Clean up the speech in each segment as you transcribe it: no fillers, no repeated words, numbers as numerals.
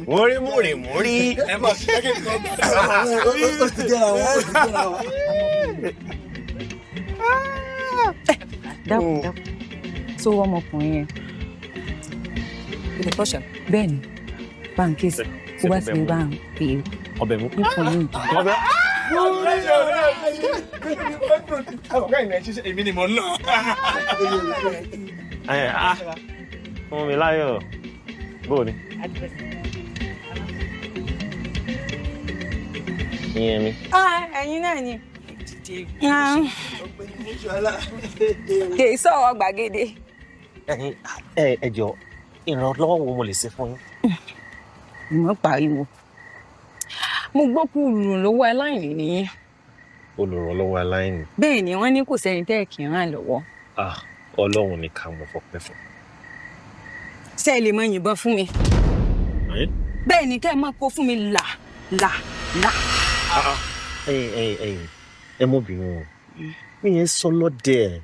Mórí. Ẹ máa ṣe kí nǹkan ó ti jẹ́ra wọn. Dákun. Tó ọmọkùnrin yẹn. Ilé kọ́ṣà. Bẹ́ẹ̀ni, báńkì sí. Tó bá ti rí bá ń pè é. Ọbẹ̀ mú. Nífọ̀ọ́ ní ìtàn. Ọbẹ̀. Èmi ni mo ń lọ. Fún mi láyọ̀. Bó ni? Ìyẹn mi. Ẹ̀yin náà ni. Kì í sọ̀rọ̀ gbàgede. Ẹ jọ̀ọ́, ìrànlọ́wọ́ wo mo lè ṣe fún yín? Mo pariwo. Mo gbọ́ kú olùrànlọ́wọ́ aláìní nìyẹn. Olùrànlọ́wọ́ aláìní. Bẹ́ẹ̀ ni wọ́n ní kò sẹ́ni tẹ́ ẹ̀ kì í ràn lọ́wọ́. Ọlọ́run ni ká mọ̀ fọpẹ́ fún. Ṣé ẹ lè mọ yìnbọn fún mi? Bẹ́ẹ̀ ni kẹ́ ẹ máa kó fún mi là. Ẹ mọ̀ bínú o. Mi yẹn sọ lọ́dẹ̀.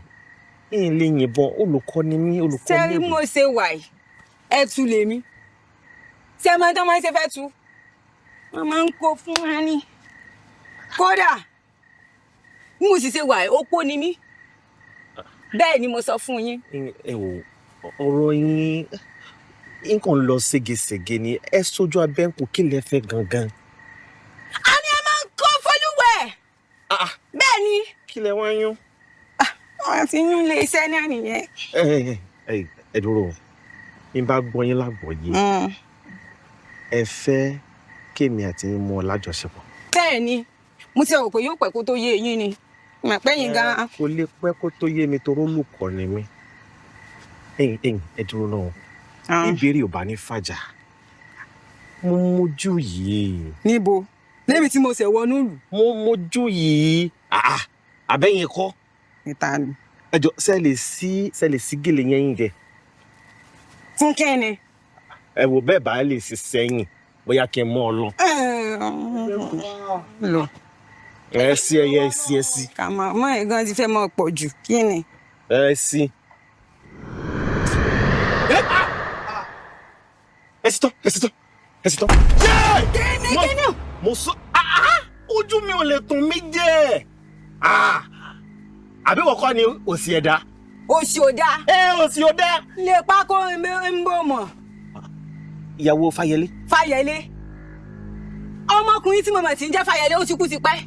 Ìyẹn lè yìnbọn, olùkọ́ ni mí, olùkọ́ Ṣé ni rí mo ṣe wà yìí? Ẹ tu lèmi. Ṣé ẹ máa tán máa ṣe fẹ́ tu? Wọ́n máa ń kó fún wa ní. Kódà, bí mo sì ṣe wà yìí, opó ni mí. Bẹ́ẹ̀ ni mo sọ fún yín. Ẹ wò, ọ̀rọ̀ yín nǹkan lọ ségesège ni. Ẹ sójú abẹ́ǹkù kí lẹ fẹ́ gangan. A ní ẹ máa ń kó fọlúwẹ̀. Bẹ́ẹ̀ ni. Kí lẹ wá yún? Wọ́n ti yún ilé iṣẹ́ náà nìyẹn. Ẹ dúró. Bí n bá gbọ́ yín lágbọ̀ọ́yé. Ẹ fẹ́ kémi àti yín mú ọ lájọṣepọ̀. Bẹ́ẹ̀ ni. Mo ti rò pé yóò pẹ́ kó tó yé yín ni. Mà pẹ́ yín gan-an. Kò lè pẹ́ kó tó yé mi torí olùkọ́ ni mí. Ẹ dúró náà. Ìbéèrè ò bá ní fàjà. Mo mójú yìí. Níbo? Níbi tí mo ṣe wọnú ìlú. Mo mójú yìí. Àbẹ́yìn kọ́. Ìta ni. Ẹ jọ̀ọ́, ṣé lè sí gèlè yẹn yín jẹ. Fún kẹ́ni. Ẹ wò bẹ́ẹ̀ bá lè sí sẹ́yìn bóyá kí n mọ́ ọ lọ. Lọ. Ẹ sí. Kàmọ́ ọmọ ẹ̀ gan ti fẹ́ mọ́ pọ̀ jù. Kí ni? Ẹ sí. Ẹ sì tán. Kíni? Mo sọ ojú mi ò lè tún mí jẹ́. Àbí wọ́n kọ́ ni òsì ẹ̀dá. Òsì òdá. Òsì ọ̀dá. Lè pákó ń bò mọ̀. Ìyàwó Fáyẹlé. Fáyẹlé. Ọmọkùnrin tí mo mọ̀ tí ń jẹ́ Fáyẹlé ó ti kú ti pẹ́.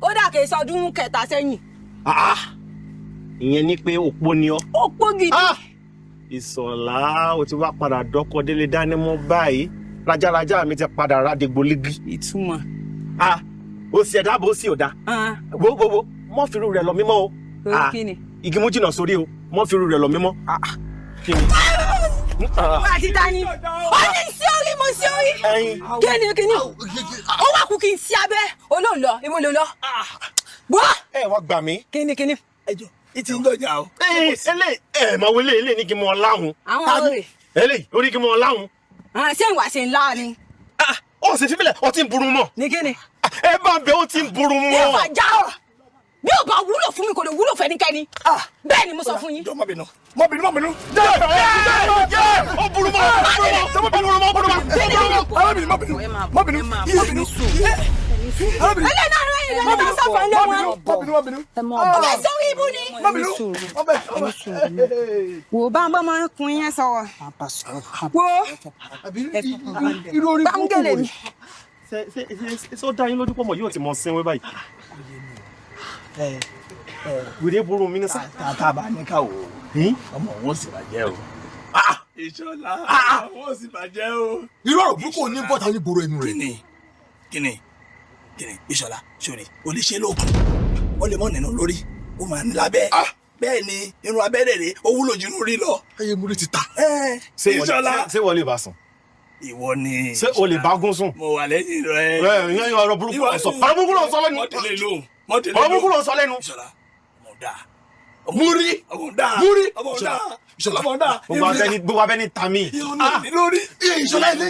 Ó dà kìí sọdún 3 sẹ́yìn. Ìyẹn ni pé òpó ni ọ́. Òpó gidi. Ìsọ̀lá o ti wá padà dọ́kọ délé dání mọ́ báyìí. Rájárájá mi ti padà rádégbò légi. Ìtumọ̀. Òsì ẹ̀dá bó sì ọ̀dá. Gbogbo mọ́ fìrú rẹ̀ lọ mímọ́ o. Kí ni? Igi mú jìnnà sórí o, mọ́ fìrú rẹ̀ lọ mímọ́. Kí ni? Wà á ti ta ni? Ó ní sí orí mo sí orí. Kíni? Ó wà kú kí n sí abẹ́. Olóòlọ́, ibo ló lọ? Bọ́. Ẹ wá gbà mí. Kíni? Ẹjọ́, ìtì ń lọ́jà o. Máa wọlé ilé ní kí n mọ láhùn. Àwọn ọ̀rẹ́. Eléyìí, ó ní kí n mọ láhùn. Ṣé ìwà ṣe ńlá ni? Ó sì fi mílẹ̀, ó ti ń burú mọ́. Ní kíni? Ẹ bá ń bẹ, ó ti ń burú mọ́. Yóò fà já ọ̀. Bí ò bá wúlò fún mi kò lè wúlò fẹ́nikẹ́ni. Bẹ́ẹ̀ ni mo sọ fún yín. Jọ má bínú. Ó burú mọ́. Ẹlẹ́ náà rẹ̀ yìí lọ́dọ̀ sọ̀fọ̀ ilé wọn. Ọbẹ̀ sórí ibú ni. Wò bá ń bọ́ ọmọkùnrin yẹn sọ̀rọ̀. Wo. Bámgẹ̀lẹ̀ mi. Ṣé ó dá yín lójú pọ̀ mọ́ yóò ti mọ sínwé báyìí? Wèrè burú mi ní sá. Tàtà bá ní ká wò ó. Ọmọ wọn sì bàjẹ́ o. Ìṣọ̀lá wọn sì bàjẹ́ o. Irú ọ̀rọ̀ burúkú ní bọ́ta ní gbòòrò ẹnu rẹ̀. Kíni? Ìṣọ̀lá sórí o lè ṣe lóògùn. Ó lè mọ̀ nínú lórí. Ó máa ń lábẹ́. Bẹ́ẹ̀ ni irun abẹ́rẹ́ rẹ̀ ó wúlò jù rí lọ. Ayé múrí ti ta. Ìṣọ̀lá. Ṣé wọ́n lè bá sùn? Ìwọ ni. Ṣé o lè bá gún sùn? Mo wà lẹ́yìn rẹ̀. Ìyẹn ọ̀rọ̀ burúkú ló sọ. Ọ̀rọ̀ burúkú ló sọ lẹ́nu. Ọ̀rọ̀ burúkú ló sọ lẹ́nu. Ìṣọ̀lá ọmọ ọ̀dà. Múrí. Ọmọ ọ̀dà. Múrí. Ọmọ ọ̀dà. Ìṣọ̀lá. Ọmọ ọ̀dà. Gbogbo abẹ́ni ta mí. Lórí. Ìṣọ̀lá ilé.